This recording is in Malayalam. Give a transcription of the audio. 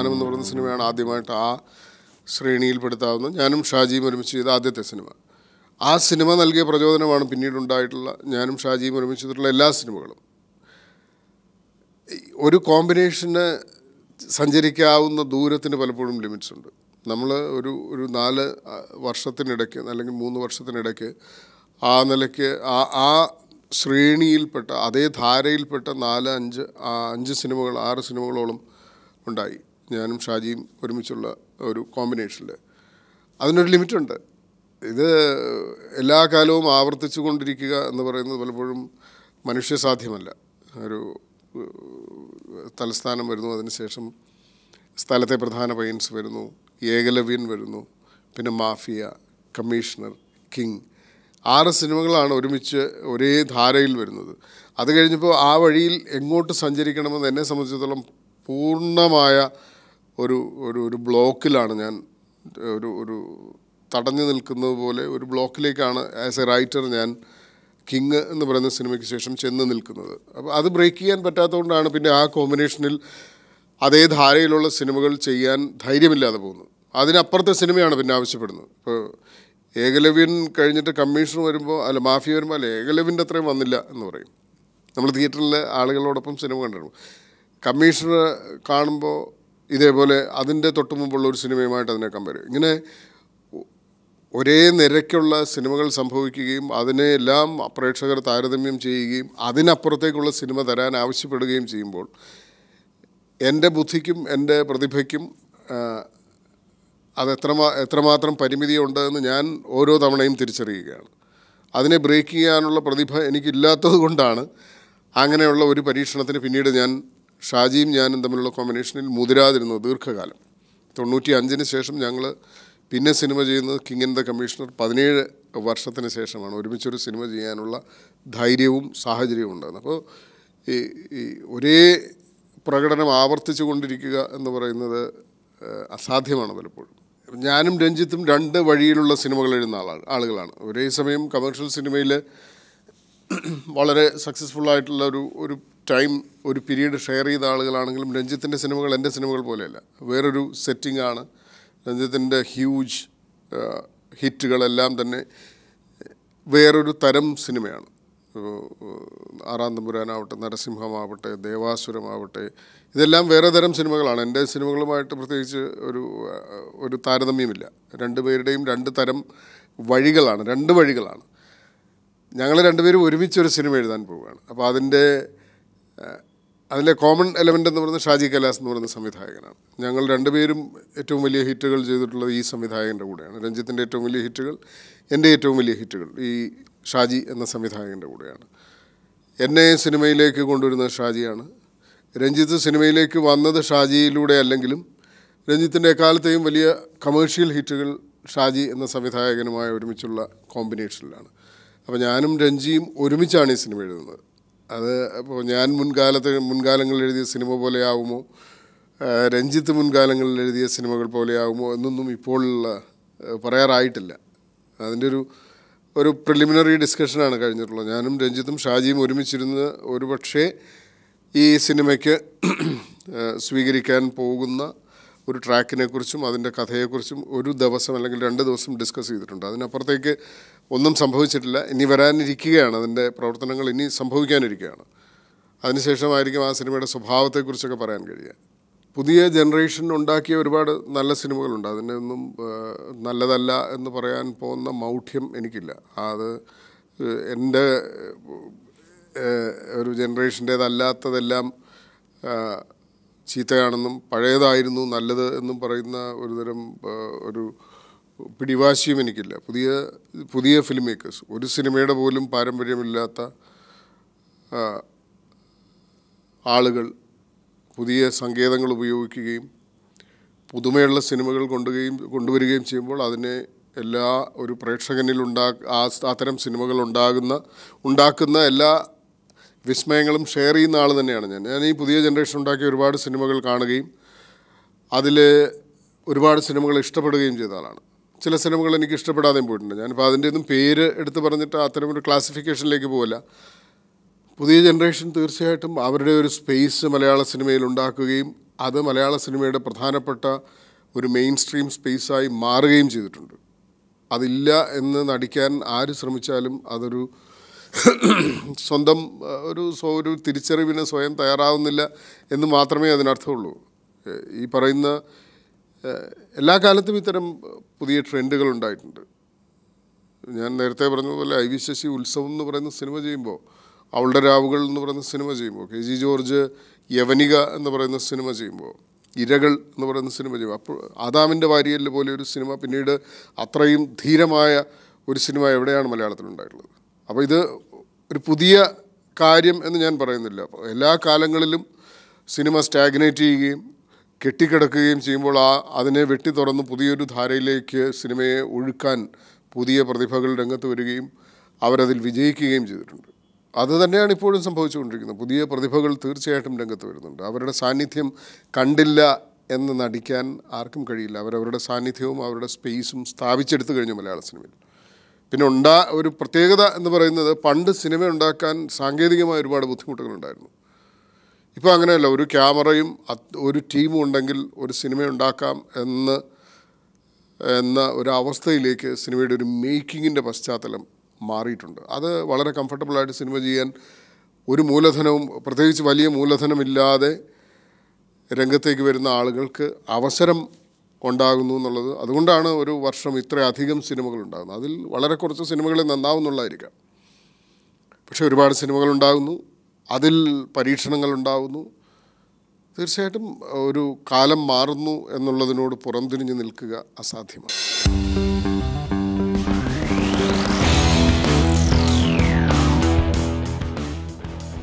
തലസ്ഥാനം എന്ന് പറയുന്ന സിനിമയാണ് ആദ്യമായിട്ട് ആ ശ്രേണിയിൽപ്പെടുത്താവുന്ന ഞാനും ഷാജിയും ഒരുമിച്ച് ചെയ്ത ആദ്യത്തെ സിനിമ. ആ സിനിമ നൽകിയ പ്രചോദനമാണ് പിന്നീടുണ്ടായിട്ടുള്ള ഞാനും ഷാജിയും ഒരുമിച്ച് ചെയ്തിട്ടുള്ള എല്ലാ സിനിമകളും. ഒരു കോമ്പിനേഷന് സഞ്ചരിക്കാവുന്ന ദൂരത്തിന് പലപ്പോഴും ലിമിറ്റ്സ് ഉണ്ട്. നമ്മൾ ഒരു 4 വർഷത്തിനിടയ്ക്ക് അല്ലെങ്കിൽ 3 വർഷത്തിനിടയ്ക്ക് ആ നിലയ്ക്ക് ആ ശ്രേണിയിൽപ്പെട്ട അതേ ധാരയിൽപ്പെട്ട 5 സിനിമകൾ 6 സിനിമകളോളം ഉണ്ടായി ഞാനും ഷാജിയും ഒരുമിച്ചുള്ള ഒരു കോമ്പിനേഷനിൽ. അതിനൊരു ലിമിറ്റുണ്ട്. ഇത് എല്ലാ കാലവും ആവർത്തിച്ചു കൊണ്ടിരിക്കുക എന്ന് പറയുന്നത് പലപ്പോഴും മനുഷ്യസാധ്യമല്ല. ഒരു തലസ്ഥാനം വരുന്നു, അതിനുശേഷം സ്ഥലത്തെ പ്രധാന പയ്യൻസ് വരുന്നു, ഏകലവ്യൻ വരുന്നു, പിന്നെ മാഫിയ, കമ്മീഷണർ, കിങ്. 6 സിനിമകളാണ് ഒരുമിച്ച് ഒരേ ധാരയിൽ വരുന്നത്. അത് കഴിഞ്ഞപ്പോൾ ആ വഴിയിൽ എങ്ങോട്ട് സഞ്ചരിക്കണമെന്ന് എന്നെ സംബന്ധിച്ചിടത്തോളം പൂർണ്ണമായ ഒരു ബ്ലോക്കിലാണ് ഞാൻ ഒരു തടഞ്ഞു നിൽക്കുന്നത് പോലെ ഒരു ബ്ലോക്കിലേക്കാണ് ആസ് എ റൈറ്റർ ഞാൻ കിങ് എന്ന് പറയുന്ന സിനിമയ്ക്ക് ശേഷം ചെന്ന് നിൽക്കുന്നത്. അപ്പോൾ അത് ബ്രേക്ക് ചെയ്യാൻ പറ്റാത്തതുകൊണ്ടാണ് പിന്നെ ആ കോമ്പിനേഷനിൽ അതേ ധാരയിലുള്ള സിനിമകൾ ചെയ്യാൻ ധൈര്യമില്ലാതെ പോകുന്നത്. അതിനപ്പുറത്തെ സിനിമയാണ് പിന്നെ ആവശ്യപ്പെടുന്നത്. ഇപ്പോൾ ഏകലവ്യൻ കഴിഞ്ഞിട്ട് കമ്മീഷണർ വരുമ്പോൾ മാഫിയ വരുമ്പോൾ ഏകലവ്യൻ്റെ അത്രയും വന്നില്ല എന്ന് പറയും. നമ്മൾ തിയേറ്ററിൽ ആളുകളോടൊപ്പം സിനിമ കണ്ടിരുന്നു. കമ്മീഷണർ കാണുമ്പോൾ ഇതേപോലെ അതിൻ്റെ തൊട്ട് മുമ്പുള്ള ഒരു സിനിമയുമായിട്ട് അതിനെ കമ്പയർ ചെയ്യും. ഇങ്ങനെ ഒരേ നിരക്കുള്ള സിനിമകൾ സംഭവിക്കുകയും അതിനെല്ലാം പ്രേക്ഷകർ താരതമ്യം ചെയ്യുകയും അതിനപ്പുറത്തേക്കുള്ള സിനിമ തരാൻ ആവശ്യപ്പെടുകയും ചെയ്യുമ്പോൾ എൻ്റെ ബുദ്ധിക്കും എൻ്റെ പ്രതിഭയ്ക്കും അത് എത്രമാത്രം പരിമിതിയുണ്ട് എന്ന് ഞാൻ ഓരോ തവണയും തിരിച്ചറിയുകയാണ്. അതിനെ ബ്രേക്ക് ചെയ്യാനുള്ള പ്രതിഭ എനിക്കില്ലാത്തത് കൊണ്ടാണ് അങ്ങനെയുള്ള ഒരു പരീക്ഷണത്തിന് പിന്നീട് ഷാജിയും ഞാനും തമ്മിലുള്ള കോമ്പിനേഷനിൽ മുതിരാതിരുന്നത് ദീർഘകാലം. 95-ന് ശേഷം ഞങ്ങൾ പിന്നെ സിനിമ ചെയ്യുന്നത് കിങ് ആൻഡ് ദ കമ്മീഷണർ 17 വർഷത്തിന് ശേഷമാണ് ഒരുമിച്ചൊരു സിനിമ ചെയ്യാനുള്ള ധൈര്യവും സാഹചര്യവും ഉണ്ടാകുന്നത്. അപ്പോൾ ഈ ഒരേ പ്രകടനം ആവർത്തിച്ചു കൊണ്ടിരിക്കുക എന്ന് പറയുന്നത് അസാധ്യമാണ് പലപ്പോഴും. ഞാനും രഞ്ജിത്തും 2 വഴിയിലുള്ള സിനിമകൾ എഴുതുന്ന ആളുകളാണ്. ഒരേ സമയം കമേഴ്ഷ്യൽ സിനിമയിൽ വളരെ സക്സസ്ഫുള്ളായിട്ടുള്ള ഒരു ടൈം ഒരു പീരീഡ് ഷെയർ ചെയ്ത ആളുകളാണെങ്കിലും രഞ്ജിത്തിൻ്റെ സിനിമകൾ എൻ്റെ സിനിമകൾ പോലെയല്ല. വേറൊരു സെറ്റിംഗ് ആണ്. രഞ്ജിത്തിൻ്റെ ഹ്യൂജ് ഹിറ്റുകളെല്ലാം തന്നെ വേറൊരു തരം സിനിമയാണ്. 6-ാം തമ്പുരാനാവട്ടെ, നരസിംഹമാവട്ടെ, ദേവാസുരമാവട്ടെ, ഇതെല്ലാം വേറെ തരം സിനിമകളാണ്. എൻ്റെ സിനിമകളുമായിട്ട് പ്രത്യേകിച്ച് ഒരു താരതമ്യമില്ല. 2 പേരുടെയും 2 തരം വഴികളാണ്, 2 വഴികളാണ്. ഞങ്ങൾ 2 പേരും ഒരുമിച്ചൊരു സിനിമ എഴുതാൻ പോവുകയാണ്. അപ്പോൾ അതിലെ കോമൺ എലമെൻ്റ് എന്ന് പറയുന്നത് ഷാജി കൈലാസ് എന്ന് പറയുന്ന സംവിധായകനാണ്. ഞങ്ങൾ 2 പേരും ഏറ്റവും വലിയ ഹിറ്റുകൾ ചെയ്തിട്ടുള്ളത് ഈ സംവിധായകൻ്റെ കൂടെയാണ്. രഞ്ജിത്തിൻ്റെ ഏറ്റവും വലിയ ഹിറ്റുകൾ, എൻ്റെ ഏറ്റവും വലിയ ഹിറ്റുകൾ ഈ ഷാജി എന്ന സംവിധായകൻ്റെ കൂടെയാണ്. എന്നെ സിനിമയിലേക്ക് കൊണ്ടുവരുന്നത് ഷാജിയാണ്. രഞ്ജിത്ത് സിനിമയിലേക്ക് വന്നത് ഷാജിയിലൂടെ അല്ലെങ്കിലും രഞ്ജിത്തിൻ്റെ എക്കാലത്തെയും വലിയ കമേഴ്ഷ്യൽ ഹിറ്റുകൾ ഷാജി എന്ന സംവിധായകനുമായി ഒരുമിച്ചുള്ള കോമ്പിനേഷനിലാണ്. അപ്പോൾ ഞാനും രഞ്ജിയും ഒരുമിച്ചാണ് ഈ സിനിമ എഴുതുന്നത്. അത് അപ്പോൾ ഞാൻ മുൻകാലങ്ങളിൽ എഴുതിയ സിനിമ പോലെയാവുമോ, രഞ്ജിത്ത് മുൻകാലങ്ങളിൽ എഴുതിയ സിനിമകൾ പോലെയാവുമോ എന്നൊന്നും ഇപ്പോൾ പറയാറായിട്ടില്ല. അതിൻ്റെ ഒരു പ്രിലിമിനറി ഡിസ്കഷനാണ് കഴിഞ്ഞിട്ടുള്ളത്. ഞാനും രഞ്ജിത്തും ഷാജിയും ഒരുമിച്ചിരുന്ന് ഒരു പക്ഷേ ഈ സിനിമയ്ക്ക് സ്വീകരിക്കാൻ പോകുന്ന ഒരു ട്രാക്കിനെക്കുറിച്ചും അതിൻ്റെ കഥയെക്കുറിച്ചും ഒരു ദിവസം അല്ലെങ്കിൽ 2 ദിവസം ഡിസ്കസ് ചെയ്തിട്ടുണ്ട്. അതിനപ്പുറത്തേക്ക് ഒന്നും സംഭവിച്ചിട്ടില്ല. ഇനി വരാനിരിക്കുകയാണ്, അതിൻ്റെ പ്രവർത്തനങ്ങൾ ഇനി സംഭവിക്കാനിരിക്കുകയാണ്. അതിനുശേഷമായിരിക്കും ആ സിനിമയുടെ സ്വഭാവത്തെക്കുറിച്ചൊക്കെ പറയാൻ കഴിയുക. പുതിയ ജനറേഷൻ ഉണ്ടാക്കിയ ഒരുപാട് നല്ല സിനിമകളുണ്ട്. അതിൻ്റെ ഒന്നും നല്ലതല്ല എന്ന് പറയാൻ പോകുന്ന മൗഢ്യം എനിക്കില്ല. അത് എൻ്റെ ഒരു ജനറേഷൻ്റേതല്ലാത്തതെല്ലാം ചീത്തയാണെന്നും പഴയതായിരുന്നു നല്ലത് എന്നും പറയുന്ന ഒരുതരം ഒരു പിടിവാശിയും എനിക്കില്ല. പുതിയ ഫിലിം മേക്കേഴ്സ്, ഒരു സിനിമയുടെ പോലും പാരമ്പര്യമില്ലാത്ത ആളുകൾ പുതിയ സങ്കേതങ്ങൾ ഉപയോഗിക്കുകയും പുതുമയുള്ള സിനിമകൾ കൊണ്ടുവരികയും ചെയ്യുമ്പോൾ അതിനെ ഒരു പ്രേക്ഷകനിൽ അത്തരം സിനിമകൾ ഉണ്ടാക്കുന്ന എല്ലാ വിസ്മയങ്ങളും ഷെയർ ചെയ്യുന്ന ആൾ തന്നെയാണ് ഞാൻ ഈ പുതിയ ജനറേഷൻ ഉണ്ടാക്കിയ ഒരുപാട് സിനിമകൾ കാണുകയും അതിൽ ഒരുപാട് സിനിമകൾ ഇഷ്ടപ്പെടുകയും ചെയ്ത ആളാണ്. ചില സിനിമകൾ എനിക്ക് ഇഷ്ടപ്പെടാതെയും പോയിട്ടുണ്ട്. ഞാനിപ്പോൾ അതിൻ്റെ ഒന്നും പേര് എടുത്ത് പറഞ്ഞിട്ട് അത്തരമൊരു ക്ലാസിഫിക്കേഷനിലേക്ക് പോകില്ല. പുതിയ ജനറേഷൻ തീർച്ചയായിട്ടും അവരുടെ ഒരു സ്പേസ് മലയാള സിനിമയിൽ ഉണ്ടാക്കുകയും അത് മലയാള സിനിമയുടെ പ്രധാനപ്പെട്ട ഒരു മെയിൻ സ്ട്രീം സ്പേസായി മാറുകയും ചെയ്തിട്ടുണ്ട്. അതില്ല എന്ന് നടിക്കാൻ ആര് ശ്രമിച്ചാലും അതൊരു സ്വന്തം ഒരു തിരിച്ചറിവിന് സ്വയം തയ്യാറാവുന്നില്ല എന്ന് മാത്രമേ അതിനർത്ഥമുള്ളൂ. ഈ പറയുന്ന എല്ലാ കാലത്തും ഇത്തരം പുതിയ ട്രെൻഡുകൾ ഉണ്ടായിട്ടുണ്ട്. ഞാൻ നേരത്തെ പറഞ്ഞതുപോലെ ഐ വി ശശി ഉത്സവം എന്ന് പറയുന്ന സിനിമ ചെയ്യുമ്പോൾ, അവളുടെ രാവുകൾ എന്ന് പറയുന്ന സിനിമ ചെയ്യുമ്പോൾ, കെ ജി ജോർജ് യവനിക എന്ന് പറയുന്ന സിനിമ ചെയ്യുമ്പോൾ, ഇരകൾ എന്ന് പറയുന്ന സിനിമ ചെയ്യുമ്പോൾ, അപ്പോൾ ആദാമിൻ്റെ വാരിയല് പോലെ ഒരു സിനിമ, പിന്നീട് അത്രയും ധീരമായ ഒരു സിനിമ എവിടെയാണ് മലയാളത്തിലുണ്ടായിട്ടുള്ളത്? അപ്പോൾ ഇത് ഒരു പുതിയ കാര്യം എന്ന് ഞാൻ പറയുന്നില്ല. അപ്പോൾ എല്ലാ കാലങ്ങളിലും സിനിമ സ്റ്റാഗ്നേറ്റ് ചെയ്യുകയും കെട്ടിക്കിടക്കുകയും ചെയ്യുമ്പോൾ അതിനെ വെട്ടി തുറന്ന് പുതിയൊരു ധാരയിലേക്ക് സിനിമയെ ഒഴുക്കാൻ പുതിയ പ്രതിഭകൾ രംഗത്ത് വരികയും അവരതിൽ വിജയിക്കുകയും ചെയ്തിട്ടുണ്ട്. അത് തന്നെയാണ് ഇപ്പോഴും സംഭവിച്ചുകൊണ്ടിരിക്കുന്നത്. പുതിയ പ്രതിഭകൾ തീർച്ചയായിട്ടും രംഗത്ത് വരുന്നുണ്ട്. അവരുടെ സാന്നിധ്യം കണ്ടില്ല എന്ന് നടിക്കാൻ ആർക്കും കഴിയില്ല. അവരവരുടെ സാന്നിധ്യവും അവരുടെ സ്പേസും സ്ഥാപിച്ചെടുത്തു കഴിഞ്ഞു മലയാള സിനിമയിൽ. പിന്നെ ഒരു പ്രത്യേകത എന്ന് പറയുന്നത്, പണ്ട് സിനിമ ഉണ്ടാക്കാൻ സാങ്കേതികമായ ഒരുപാട് ബുദ്ധിമുട്ടുകളുണ്ടായിരുന്നു. ഇപ്പോൾ അങ്ങനെയല്ല. ഒരു ക്യാമറയും ഒരു ടീമും ഉണ്ടെങ്കിൽ ഒരു സിനിമ ഉണ്ടാക്കാം എന്ന ഒരവസ്ഥയിലേക്ക് സിനിമയുടെ ഒരു മേക്കിങ്ങിൻ്റെ പശ്ചാത്തലം മാറിയിട്ടുണ്ട്. അത് വളരെ കംഫർട്ടബിളായിട്ട് സിനിമ ചെയ്യാൻ ഒരു മൂലധനവും, പ്രത്യേകിച്ച് വലിയ മൂലധനമില്ലാതെ രംഗത്തേക്ക് വരുന്ന ആളുകൾക്ക് അവസരം ഉണ്ടാകുന്നു എന്നുള്ളത്. അതുകൊണ്ടാണ് ഒരു വർഷം ഇത്രയധികം സിനിമകൾ ഉണ്ടാകുന്നത്. അതിൽ വളരെ കുറച്ച് സിനിമകളെ നന്നാവുന്നുള്ളതായിരിക്കാം, പക്ഷേ ഒരുപാട് സിനിമകൾ ഉണ്ടാകുന്നു, അതിൽ പരീക്ഷണങ്ങൾ ഉണ്ടാകുന്നു. തീർച്ചയായിട്ടും ഒരു കാലം മാറുന്നു എന്നുള്ളതിനോട് പുറംതിരിഞ്ഞ് നിൽക്കുക അസാധ്യമാണ്.